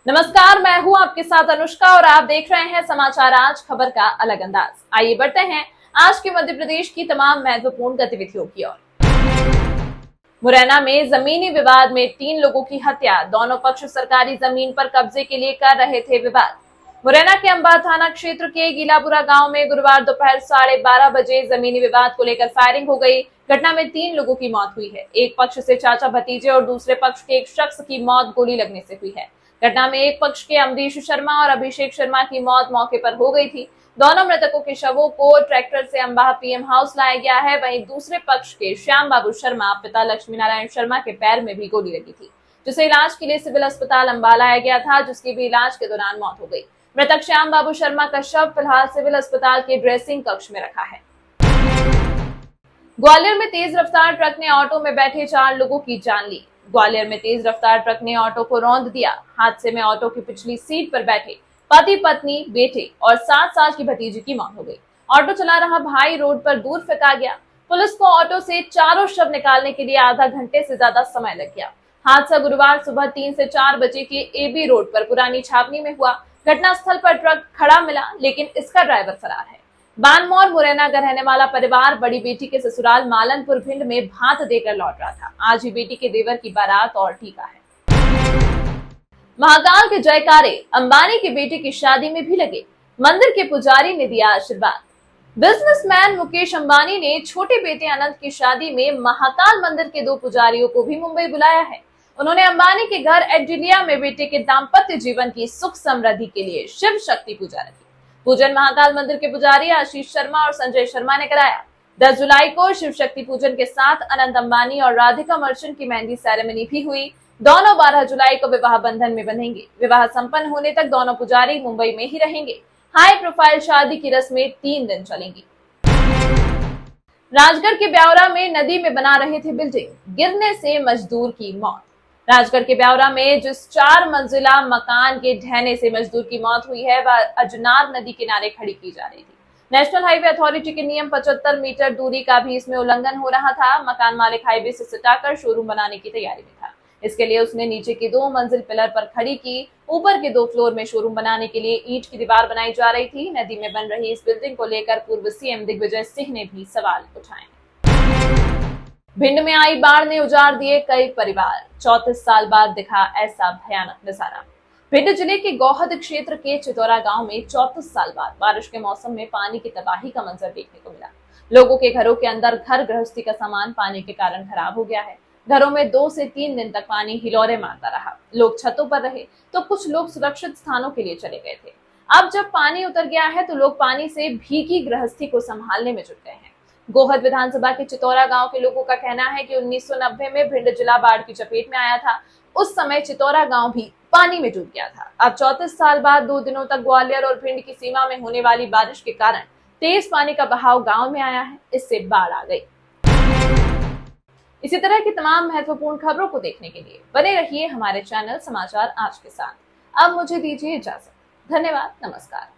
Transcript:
नमस्कार, मैं हूं आपके साथ अनुष्का और आप देख रहे हैं समाचार आज, खबर का अलग अंदाज। आइए बढ़ते हैं आज के मध्य प्रदेश की तमाम महत्वपूर्ण गतिविधियों की ओर। मुरैना में जमीनी विवाद में 3 लोगों की हत्या, दोनों पक्ष सरकारी जमीन पर कब्जे के लिए कर रहे थे विवाद। मुरैना के अंबा थाना क्षेत्र के गीलापुरा गांव में गुरुवार दोपहर 12:30 बजे जमीनी विवाद को लेकर फायरिंग हो गई। घटना में 3 लोगों की मौत हुई है। एक पक्ष से चाचा भतीजे और दूसरे पक्ष के एक शख्स की मौत गोली लगने से हुई है। घटना में एक पक्ष के अमरीश शर्मा और अभिषेक शर्मा की मौत मौके पर हो गई थी। दोनों मृतकों के शवों को ट्रैक्टर से अंबाह पीएम हाउस लाया गया है। वहीं दूसरे पक्ष के श्याम बाबू शर्मा पिता लक्ष्मी नारायण शर्मा के पैर में भी गोली लगी थी, जिसे इलाज के लिए सिविल अस्पताल अंबाह लाया गया था, जिसकी भी इलाज के दौरान मौत हो गई। मृतक श्याम बाबू शर्मा का शव फिलहाल सिविल अस्पताल के ड्रेसिंग कक्ष में रखा है। ग्वालियर में तेज रफ्तार ट्रक ने ऑटो में बैठे 4 लोगों की जान ली। ग्वालियर में तेज रफ्तार ट्रक ने ऑटो को रौंद दिया। हादसे में ऑटो की पिछली सीट पर बैठे पति पत्नी, बेटे और 7 साल की भतीजी की मौत हो गई। ऑटो चला रहा भाई रोड पर दूर फेंका गया। पुलिस को ऑटो से चारों शव निकालने के लिए आधा घंटे से ज्यादा समय लग गया। हादसा गुरुवार सुबह 3 से 4 बजे के एबी रोड पर पुरानी छावनी में हुआ। घटनास्थल पर ट्रक खड़ा मिला, लेकिन इसका ड्राइवर फरार है। बानमौर मुरैना का रहने वाला परिवार बड़ी बेटी के ससुराल मालनपुर भिंड में भात देकर लौट रहा था। आज ही बेटी के देवर की बारात और टीका है। महाकाल के जयकारे अंबानी के बेटे की शादी में भी लगे। मंदिर के पुजारी ने दिया आशीर्वाद। बिजनेसमैन मुकेश अंबानी ने छोटे बेटे अनंत की शादी में महाकाल मंदिर के 2 पुजारियों को भी मुंबई बुलाया है। उन्होंने अंबानी के घर एडिलिया में बेटे के दाम्पत्य जीवन की सुख समृद्धि के लिए शिव शक्ति पूजा रखी। पूजन महाकाल मंदिर के पुजारी आशीष शर्मा और संजय शर्मा ने कराया। 10 जुलाई को शिव शक्ति पूजन के साथ अनंत अंबानी और राधिका मर्चेंट की मेहंदी सेरेमनी भी हुई। दोनों 12 जुलाई को विवाह बंधन में बंधेंगे। विवाह संपन्न होने तक दोनों पुजारी मुंबई में ही रहेंगे। हाई प्रोफाइल शादी की रस्में 3 दिन चलेंगी। राजगढ़ के ब्यावरा में नदी में बना रहे थे बिल्डिंग, गिरने से मजदूर की मौत। राजगढ़ के ब्यावरा में जिस 4 मंजिला मकान के ढहने से मजदूर की मौत हुई है, वह अजनार नदी किनारे खड़ी की जा रही थी। नेशनल हाईवे अथॉरिटी के नियम 75 मीटर दूरी का भी इसमें उल्लंघन हो रहा था। मकान मालिक हाईवे से सटाकर शोरूम बनाने की तैयारी में था। इसके लिए उसने नीचे की 2 मंजिल पिलर पर खड़ी की। ऊपर के 2 फ्लोर में शोरूम बनाने के लिए ईंट की दीवार बनाई जा रही थी। नदी में बन रही इस बिल्डिंग को लेकर पूर्व सीएम दिग्विजय सिंह ने भी सवाल उठाए। भिंड में आई बाढ़ ने उजाड़ दिए कई परिवार। 34 साल बाद दिखा ऐसा भयानक नजारा। भिंड जिले के गौहद क्षेत्र के चितौरा गांव में 34 साल बाद बारिश के मौसम में पानी की तबाही का मंजर देखने को मिला। लोगों के घरों के अंदर घर गृहस्थी का सामान पानी के कारण खराब हो गया है। घरों में 2 से 3 दिन तक पानी हिलोरे मारता रहा। लोग छतों पर रहे तो कुछ लोग सुरक्षित स्थानों के लिए चले गए थे। अब जब पानी उतर गया है तो लोग पानी से भीगी गृहस्थी को संभालने में जुट गए हैं। गोहद विधानसभा के चितौरा गांव के लोगों का कहना है कि 1990 में भिंड जिला बाढ़ की चपेट में आया था। उस समय चितौरा गांव भी पानी में डूब गया था। अब 34 साल बाद 2 दिनों तक ग्वालियर और भिंड की सीमा में होने वाली बारिश के कारण तेज पानी का बहाव गांव में आया है। इससे बाढ़ आ गई। इसी तरह की तमाम महत्वपूर्ण खबरों को देखने के लिए बने रहिए हमारे चैनल समाचार आज के साथ। अब मुझे दीजिए इजाजत। धन्यवाद। नमस्कार।